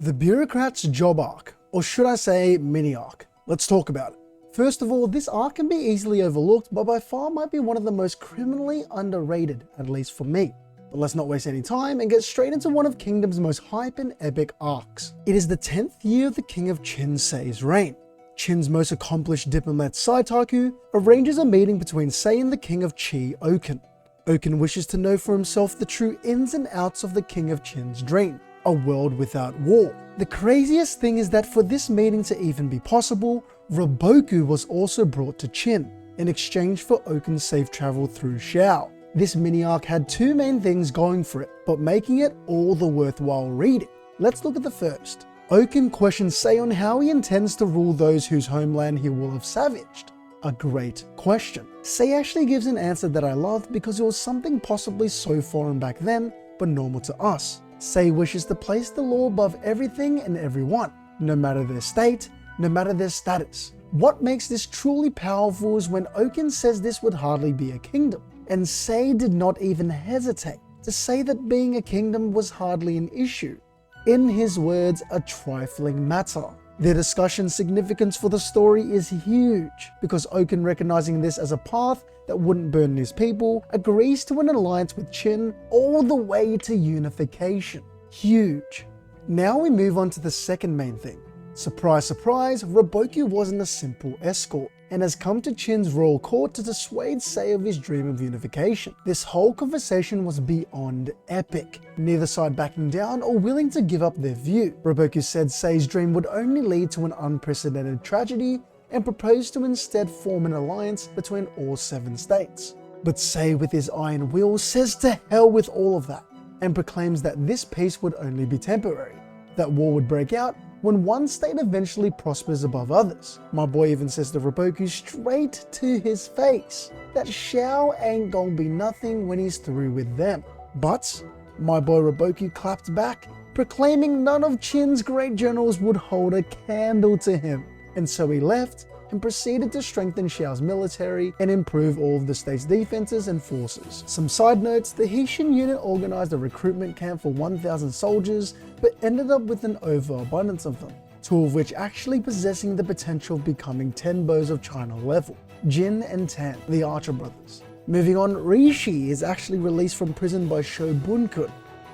The Bureaucrats Job arc, or should I say mini arc. Let's talk about it. First of all, this arc can be easily overlooked, but by far might be one of the most criminally underrated, at least for me. But let's not waste any time and get straight into one of Kingdom's most hype and epic arcs. It is the 10th year of the King of Qin Sei's reign. Qin's most accomplished diplomat Saitaku arranges a meeting between Sei and the King of Qi, Oken. Oken wishes to know for himself the true ins and outs of the King of Qin's dream, a world without war. The craziest thing is that for this meeting to even be possible, Roboku was also brought to Qin, in exchange for Oken's safe travel through Xiao. This mini-arc had two main things going for it, but making it all the worthwhile reading. Let's look at the first. Oken questions Sei on how he intends to rule those whose homeland he will have savaged. A great question. Sei actually gives an answer that I loved because it was something possibly so foreign back then, but normal to us. Sei wishes to place the law above everything and everyone, no matter their state, no matter their status. What makes this truly powerful is when Oken says this would hardly be a kingdom, and Sei did not even hesitate to say that being a kingdom was hardly an issue. In his words, a trifling matter. Their discussion's significance for the story is huge, because Oken, recognizing this as a path that wouldn't burden his people, agrees to an alliance with Qin all the way to unification. Huge. Now we move on to the second main thing. Surprise, surprise, Roboku wasn't a simple escort, and has come to Qin's royal court to dissuade Sei of his dream of unification. This whole conversation was beyond epic, neither side backing down or willing to give up their view. Roboku said Sei's dream would only lead to an unprecedented tragedy and proposed to instead form an alliance between all 7 states. But Sei, with his iron will, says to hell with all of that, and proclaims that this peace would only be temporary, that war would break out when one state eventually prospers above others. My boy even says to Roboku straight to his face that Xiao ain't gonna be nothing when he's through with them. But my boy Roboku clapped back, proclaiming none of Qin's great generals would hold a candle to him. And so he left and proceeded to strengthen Xiao's military and improve all of the state's defenses and forces. Some side notes, the Hixin unit organized a recruitment camp for 1,000 soldiers, but ended up with an overabundance of them, 2 of which actually possessing the potential of becoming Tenbos of China level, Jin and Tan, the Archer brothers. Moving on, Rishi is actually released from prison by Shobunkun.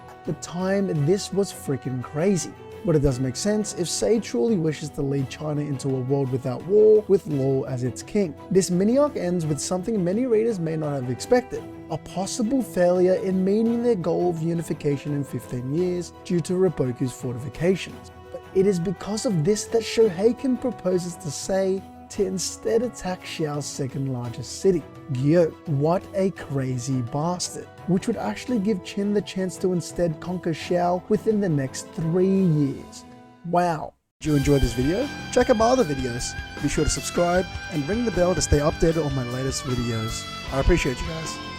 At the time, this was freaking crazy. But it does make sense if Sei truly wishes to lead China into a world without war, with law as its king. This mini-arc ends with something many readers may not have expected, a possible failure in meeting their goal of unification in 15 years due to Roboku's fortifications. But it is because of this that Shoheiken proposes to Sei to instead attack Xiao's second largest city, Gyou. What a crazy bastard, which would actually give Qin the chance to instead conquer Xiao within the next 3 years. Wow. Did you enjoy this video? Check out my other videos. Be sure to subscribe and ring the bell to stay updated on my latest videos. I appreciate you guys.